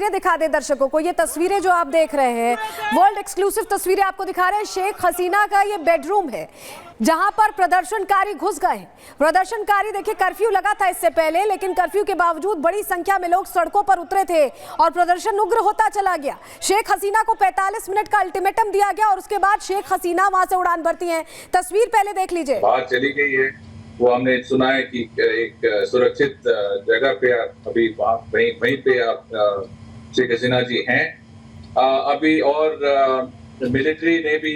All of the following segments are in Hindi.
तस्वीरें दिखा दे दर्शकों को। ये तस्वीरें जो आप देख रहे हैं वर्ल्ड एक्सक्लूसिव तस्वीरें आपको दिखा रहे हैं। शेख हसीना का ये बेडरूम है जहां पर प्रदर्शनकारी घुस गए हैं। प्रदर्शनकारी देखिए, कर्फ्यू लगा था इससे पहले, लेकिन कर्फ्यू के बावजूद बड़ी संख्या में लोग सड़कों पर उतरे थे और प्रदर्शन उग्र होता चला गया। शेख हसीना को 45 मिनट का अल्टीमेटम दिया गया और उसके बाद शेख हसीना वहां से उड़ान भरती हैं। तस्वीर पहले देख लीजिए। बाहर चली गई है, वो हमने सुना है कि एक सुरक्षित जगह पे अभी वहीं पे आप शेख हसीना जी हैं अभी। और मिलिट्री ने भी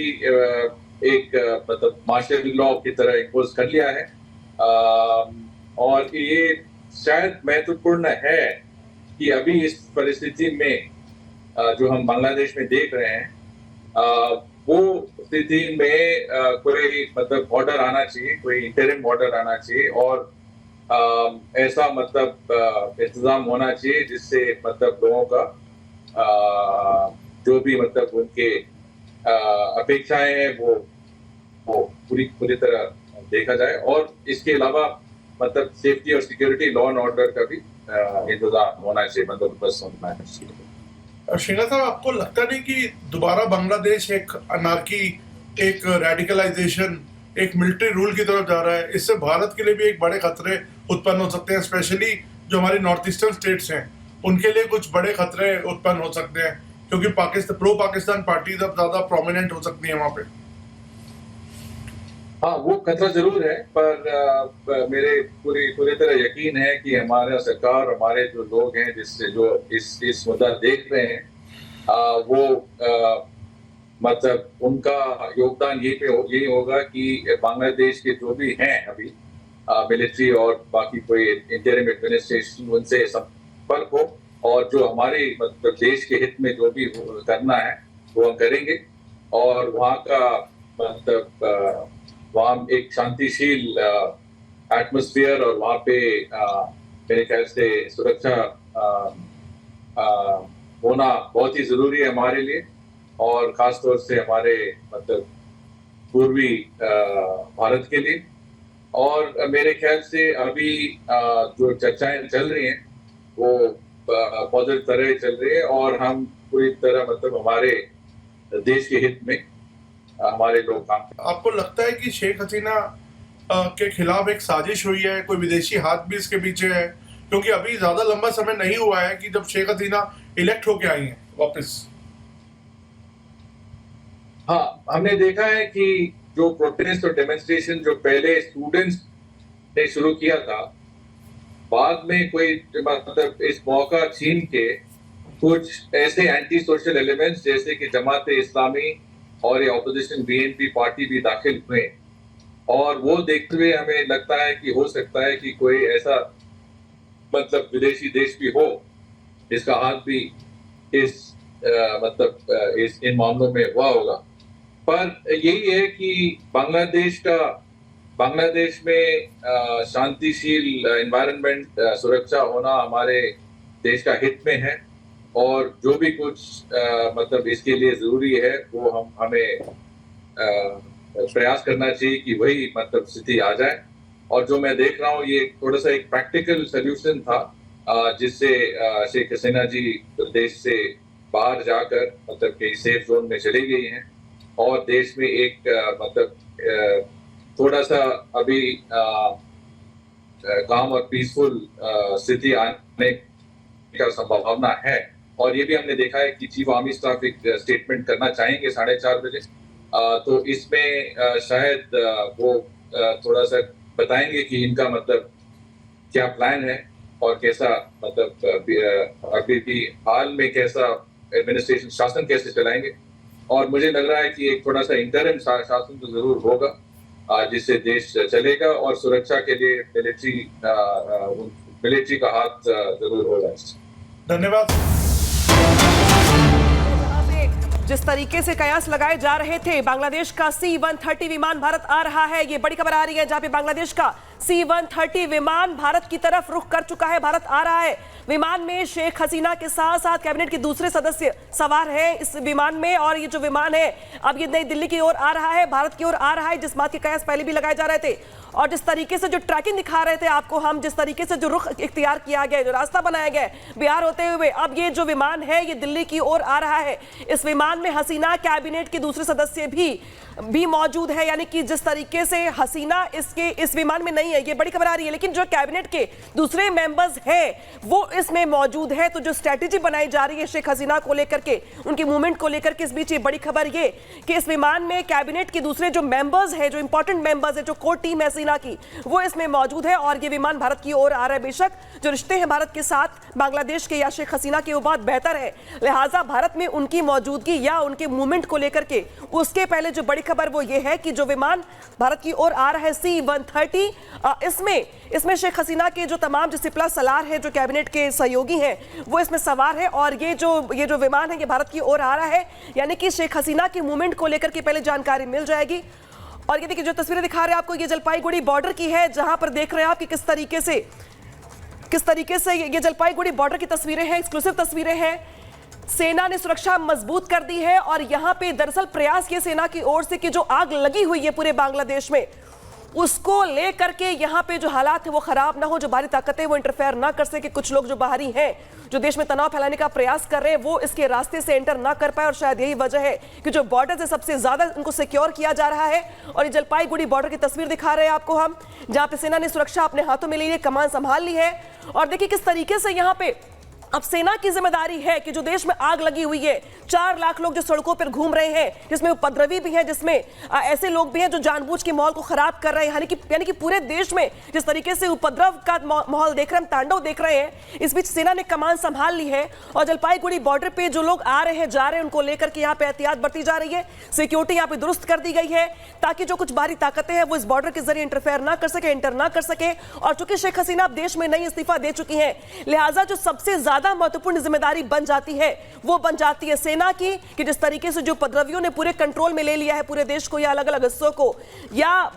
एक मतलब मार्शल लॉ की तरह इम्पोज कर लिया है। और ये शायद महत्वपूर्ण है कि अभी इस परिस्थिति में जो हम बांग्लादेश में देख रहे हैं वो स्थिति में कोई मतलब बॉर्डर आना चाहिए, कोई इंटरिम बॉर्डर आना चाहिए और ऐसा मतलब इंतजाम होना चाहिए जिससे मतलब लोगों का जो भी मतलब उनके अपेक्षाएं हैं वो पूरी तरह देखा जाए। और इसके अलावा मतलब सेफ्टी और सिक्योरिटी, लॉ एंड ऑर्डर का भी इंतजाम होना चाहिए, बंदोबस्त होना चाहिए। शेखा साहब, आपको लगता नहीं कि दोबारा बांग्लादेश एक अनार्की, एक रेडिकलाइजेशन, एक मिलिट्री रूल की तरफ जा रहा है? इससे भारत के लिए भी एक बड़े खतरे उत्पन्न हो सकते हैं, स्पेशली जो हमारी नॉर्थ ईस्टर्न स्टेट्स हैं उनके लिए कुछ बड़े खतरे उत्पन्न हो सकते हैं, क्योंकि प्रो पाकिस्तान पार्टीज अब ज्यादा प्रोमिनेंट हो सकती है वहां पे। हाँ, वो खतरा जरूर है, पर मेरे पूरी तरह यकीन है कि हमारा सरकार, हमारे जो लोग हैं जिससे जो इस मुद्दा देख रहे हैं वो मतलब उनका योगदान यही होगा कि बांग्लादेश के जो भी हैं अभी मिलिट्री और बाकी कोई इंटरिम एडमिनिस्ट्रेशन, उनसे संपर्क हो और जो हमारे मतलब देश के हित में जो भी करना है वो हम करेंगे। और वहाँ का मतलब वहाँ एक शांतिशील एटमॉस्फेयर और वहाँ पे मेरे ख्याल से सुरक्षा होना बहुत ही जरूरी है हमारे लिए, और खास तौर से हमारे मतलब पूर्वी भारत के लिए। और मेरे ख्याल से अभी जो चर्चाएं चल रही हैं वो पॉजिटिव तरह चल रही है और हम पूरी तरह मतलब हमारे देश के हित में हमारे लोग काम। आपको लगता है कि शेख हसीना के खिलाफ एक साजिश हुई है, कोई विदेशी हाथ भी इसके पीछे है? क्योंकि अभी ज्यादा लंबा समय नहीं हुआ है कि जब शेख हसीना इलेक्ट होके आई हैं वापस। हाँ, हमने देखा है कि जो प्रोटेस्ट और डेमोन्स्ट्रेशन जो पहले स्टूडेंट्स ने शुरू किया था, बाद में कोई मतलब इस मौका छीन के कुछ ऐसे एंटी सोशल एलिमेंट्स जैसे कि जमात इस्लामी और ये ऑपोजिशन बीएनपी पार्टी भी दाखिल हुए। और वो देखते हुए हमें लगता है कि हो सकता है कि कोई ऐसा मतलब विदेशी देश भी हो जिसका हाथ भी इस इन मामलों में हुआ होगा। पर यही है कि बांग्लादेश में शांतिशील एनवायरनमेंट, सुरक्षा होना हमारे देश का हित में है और जो भी कुछ मतलब इसके लिए जरूरी है वो हमें प्रयास करना चाहिए कि वही मतलब स्थिति आ जाए। और जो मैं देख रहा हूँ ये थोड़ा सा एक प्रैक्टिकल सोल्यूशन था जिससे शेख हसीना जी देश से बाहर जाकर मतलब कहीं सेफ जोन में चली गई हैं और देश में एक मतलब थोड़ा सा अभी काम और पीसफुल स्थिति आने का संभावना है। और ये भी हमने देखा है कि चीफ आर्मी स्टाफ एक स्टेटमेंट करना चाहेंगे 4:30 बजे, तो इसमें शायद वो थोड़ा सा बताएंगे कि इनका मतलब क्या प्लान है और कैसा मतलब अभी भी हाल में कैसा एडमिनिस्ट्रेशन शासन कैसे चलाएंगे। और मुझे लग रहा है कि एक थोड़ा सा इंटरिम शासन तो जरूर होगा जिससे देश चलेगा और सुरक्षा के लिए मिलिट्री का हाथ जरूर होगा। धन्यवाद। जिस तरीके से कयास लगाए जा रहे थे, बांग्लादेश का C-130 विमान भारत आ रहा है, ये बड़ी खबर आ रही है, जहां पे बांग्लादेश का C-130 विमान भारत की तरफ रुख कर चुका है, भारत आ रहा है। विमान में शेख हसीना के साथ साथ कैबिनेट के दूसरे सदस्य सवार हैं इस विमान में, और ये जो विमान है अब ये नई दिल्ली की ओर आ रहा है, भारत की ओर आ रहा है, जिस बात के कयास पहले भी लगाए जा रहे थे। और जिस तरीके से जो ट्रैकिंग दिखा रहे थे आपको हम, जिस तरीके से जो रुख इख्तियार किया गया, जो रास्ता बनाया गया है बिहार होते हुए, अब ये जो विमान है ये दिल्ली की ओर आ रहा है। इस विमान में हसीना कैबिनेट के दूसरे सदस्य भी मौजूद है, यानी कि जिस तरीके से हसीना इस विमान में नहीं है, ये बड़ी खबर आ रही है, लेकिन जो कैबिनेट के दूसरे मेंबर्स हैं वो इसमें मौजूद है। तो जो स्ट्रेटेजी बनाई जा रही है शेख हसीना को लेकर के, उनकी मूवमेंट को लेकर के, इस बीच ये बड़ी खबर ये कि इस विमान में कैबिनेट के दूसरे जो मेंबर्स हैं, जो इंपॉर्टेंट मेंबर्स है, जो कोर टीम है हसीना की, वो इसमें मौजूद है। और ये विमान भारत की ओर आ रहा है। बेशक जो रिश्ते हैं भारत के साथ बांग्लादेश के या शेख हसीना के, वो बहुत बेहतर है, लिहाजा भारत में उनकी मौजूदगी या उनके मूवमेंट को लेकर के उसके पहले जो बड़ी खबर वो ये है कि जो विमान भारत की ओर आ रहा है C-130, इसमें शेख हसीना के जो तमाम जो सिपला सलार है, जो कैबिनेट के सहयोगी हैं, वो इसमें सवार है। और ये जो विमान है ये भारत की ओर आ रहा है, यानी कि शेख हसीना के मूवमेंट को लेकर के पहले जानकारी मिल जाएगी। और ये देखिए जो तस्वीरें दिखा रहे हैं आपको, ये जलपाईगुड़ी बॉर्डर की है, जहां पर देख रहे हैं आप कि किस तरीके से ये जलपाईगुड़ी बॉर्डर की तस्वीरें हैं, एक्सक्लूसिव तस्वीरें हैं। सेना ने सुरक्षा मजबूत कर दी है, और यहां पे दरअसल प्रयास ये सेना की ओर से कि जो आग लगी हुई है पूरे बांग्लादेश में, उसको लेकर के यहाँ पे जो हालात है वो खराब ना हो, जो बाहरी ताकतें वो इंटरफेयर ना कर सके। कुछ लोग जो बाहरी हैं, जो देश में तनाव फैलाने का प्रयास कर रहे हैं, वो इसके रास्ते से एंटर ना कर पाए। और शायद यही वजह है कि जो बॉर्डर से सबसे ज्यादा उनको सिक्योर किया जा रहा है। और ये जलपाईगुड़ी बॉर्डर की तस्वीर दिखा रहे हैं आपको हम, जहां पे सेना ने सुरक्षा अपने हाथों में ली है, कमान संभाल ली है। और देखिए किस तरीके से यहाँ पे अब सेना की जिम्मेदारी है कि जो देश में आग लगी हुई है, 4 लाख लोग जो सड़कों पर घूम रहे हैं, जिसमें उपद्रवी भी हैं, जिसमें ऐसे लोग भी हैं जो जानबूझ के माहौल को खराब कर रहे हैं, यानी कि पूरे देश में जिस तरीके से उपद्रव का माहौल देख रहे हैं, तांडव देख रहे हैं, इस बीच सेना ने कमान संभाल ली है। और जलपाईगुड़ी बॉर्डर पे जो लोग आ रहे हैं, जा रहे हैं, उनको लेकर के यहाँ पे एहतियात बरती जा रही है। सिक्योरिटी यहाँ पे दुरुस्त कर दी गई है ताकि जो कुछ बाहरी ताकतें हैं वो इस बॉर्डर के जरिए इंटरफेयर ना कर सके, एंटर ना कर सके। और चूंकि शेख हसीना अब देश में नई इस्तीफा दे चुकी है, लिहाजा जो सबसे ज्यादा महत्वपूर्ण जिम्मेदारी बन जाती है वो बन जाती है सेना की, कि जिस तरीके से जो उपद्रवियों ने पूरे कंट्रोल में ले लिया है पूरे देश को, या अलग अलग हिस्सों को, या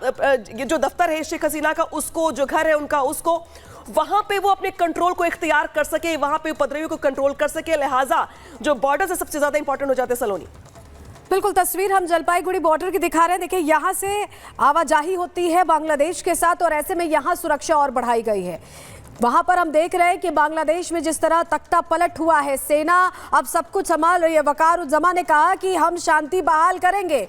जो दफ्तर है शेख हसीना का उसको, जो घर है उनका उसको, वहां पे वो अपने कंट्रोल को इख्तियार कर सके, वहां पे उपद्रवियों को कंट्रोल कर सके। लिहाजा जो बॉर्डर से सबसे ज्यादा इंपॉर्टेंट हो जाते हैं। सलोनी, बिल्कुल तस्वीर हम जलपाईगुड़ी बॉर्डर की दिखा रहे हैं। देखिए यहाँ से आवाजाही होती है बांग्लादेश के साथ, और ऐसे में यहाँ सुरक्षा और बढ़ाई गई है। वहां पर हम देख रहे हैं कि बांग्लादेश में जिस तरह तख्ता पलट हुआ है, सेना अब सब कुछ संभाल रही है। वकारुज्जमा ने कहा कि हम शांति बहाल करेंगे,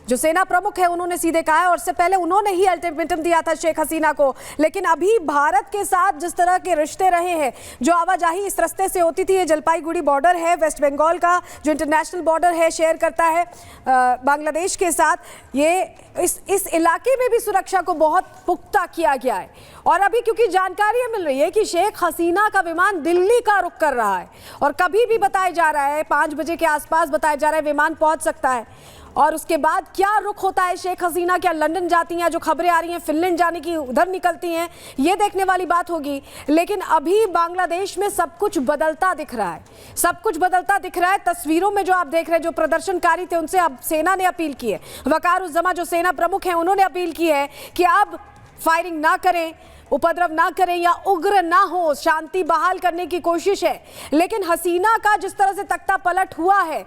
जो सेना प्रमुख है उन्होंने सीधे कहा है, और इससे पहले उन्होंने ही अल्टीमेटम दिया था शेख हसीना को। लेकिन अभी भारत के साथ जिस तरह के रिश्ते रहे हैं, जो आवाजाही इस रास्ते से होती थी, ये जलपाईगुड़ी बॉर्डर है वेस्ट बंगाल का, जो इंटरनेशनल बॉर्डर है, शेयर करता है बांग्लादेश के साथ। ये इस इलाके में भी सुरक्षा को बहुत पुख्ता किया गया है। और अभी क्योंकि जानकारी मिल रही है कि शेख हसीना का विमान दिल्ली का रुख कर रहा है, और कभी भी बताया जा रहा है 5 बजे के आसपास बताया जा रहा है विमान पहुंच सकता है। और उसके बाद क्या रुख होता है शेख हसीना, क्या लंदन जाती हैं, जो खबरें आ रही हैं फिनलैंड जाने की, उधर निकलती हैं, ये देखने वाली बात होगी। लेकिन अभी बांग्लादेश में सब कुछ बदलता दिख रहा है, सब कुछ बदलता दिख रहा है। तस्वीरों में जो आप देख रहे हैं, जो प्रदर्शनकारी थे उनसे अब सेना ने अपील की है, वकारुज्जमा जो सेना प्रमुख हैं उन्होंने अपील की है कि अब फायरिंग ना करें, उपद्रव ना करें या उग्र ना हो, शांति बहाल करने की कोशिश है। लेकिन हसीना का जिस तरह से तख्ता पलट हुआ है,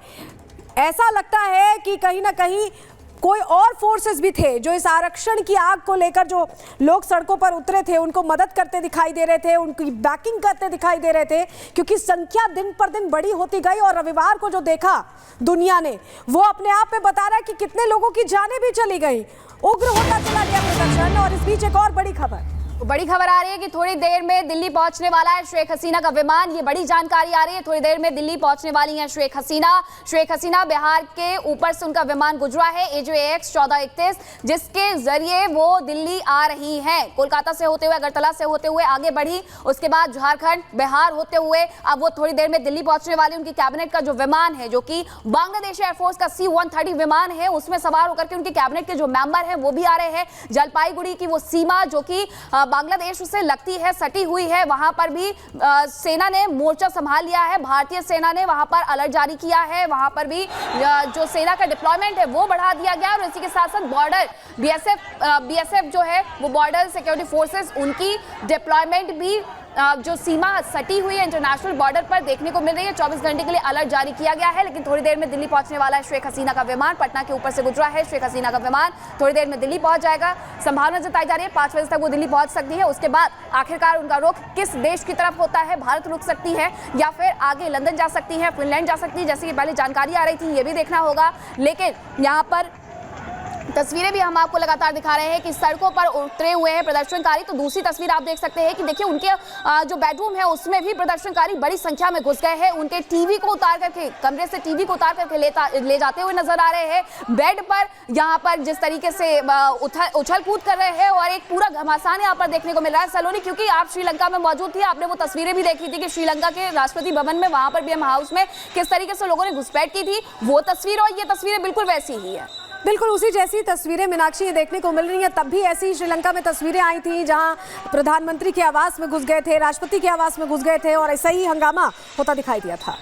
ऐसा लगता है कि कहीं ना कहीं कोई और फोर्सेस भी थे जो इस आरक्षण की आग को लेकर, जो लोग सड़कों पर उतरे थे, उनको मदद करते दिखाई दे रहे थे, उनकी बैकिंग करते दिखाई दे रहे थे, क्योंकि संख्या दिन पर दिन बड़ी होती गई। और रविवार को जो देखा दुनिया ने, वो अपने आप में बता रहा है कि कितने लोगों की जानें भी चली गई, उग्र होता चला गया प्रदर्शन। और इस बीच एक और बड़ी खबर आ रही है कि थोड़ी देर में दिल्ली पहुंचने वाला है शेख हसीना का विमान। ये बड़ी जानकारी आ रही है, थोड़ी देर में दिल्ली पहुंचने वाली हैं शेख हसीना। शेख हसीना बिहार के ऊपर से उनका विमान गुजरा है AJ-AX 1431, जिसके जरिए वो दिल्ली आ रही हैं। कोलकाता से होते हुए, अगरतला से होते हुए आगे बढ़ी, उसके बाद झारखंड, बिहार होते हुए अब वो थोड़ी देर में दिल्ली पहुंचने वाली। उनकी कैबिनेट का जो विमान है, जो कि बांग्लादेश एयरफोर्स का C-130 विमान है, उसमें सवार होकर के उनके कैबिनेट के जो मेंबर हैं वो भी आ रहे हैं। जलपाईगुड़ी की वो सीमा, जो कि बांग्लादेश उससे लगती है, सटी हुई है, वहां पर भी सेना ने मोर्चा संभाल लिया है। भारतीय सेना ने वहां पर अलर्ट जारी किया है, वहां पर भी जो सेना का डिप्लॉयमेंट है वो बढ़ा दिया गया और इसी के साथ साथ बॉर्डर बीएसएफ जो है वो बॉर्डर सिक्योरिटी फोर्सेस, उनकी डिप्लॉयमेंट भी जो सीमा सटी हुई है इंटरनेशनल बॉर्डर पर देखने को मिल रही है। 24 घंटे के लिए अलर्ट जारी किया गया है, लेकिन थोड़ी देर में दिल्ली पहुंचने वाला है शेख हसीना का विमान। पटना के ऊपर से गुजरा है शेख हसीना का विमान, थोड़ी देर में दिल्ली पहुंच जाएगा। संभावना जताई जा रही है 5 बजे तक वो दिल्ली पहुंच सकती है। उसके बाद आखिरकार उनका रुख किस देश की तरफ होता है, भारत रुक सकती है या फिर आगे लंदन जा सकती है, फिनलैंड जा सकती है, जैसे कि पहले जानकारी आ रही थी, ये भी देखना होगा। लेकिन यहाँ पर तस्वीरें भी हम आपको लगातार दिखा रहे हैं कि सड़कों पर उतरे हुए हैं प्रदर्शनकारी। तो दूसरी तस्वीर आप देख सकते हैं कि देखिए उनके जो बेडरूम है उसमें भी प्रदर्शनकारी बड़ी संख्या में घुस गए हैं। उनके टीवी को उतार करके, कमरे से टीवी को उतार करके ले जाते हुए नजर आ रहे हैं। बेड पर यहाँ पर जिस तरीके से उछल कूद कर रहे हैं और एक पूरा घमासान यहाँ पर देखने को मिल रहा है। सलोनी, क्योंकि आप श्रीलंका में मौजूद थी, आपने वो तस्वीरें भी देखी थी कि श्रीलंका के राष्ट्रपति भवन में, वहां पर बीएम हाउस में किस तरीके से लोगों ने घुसपैठ की थी, वो तस्वीर और ये तस्वीरें बिल्कुल वैसी ही है। बिल्कुल उसी जैसी तस्वीरें मीनाक्षी देखने को मिल रही हैं। तब भी ऐसी श्रीलंका में तस्वीरें आई थी जहां प्रधानमंत्री के आवास में घुस गए थे, राष्ट्रपति के आवास में घुस गए थे और ऐसा ही हंगामा होता दिखाई दिया था।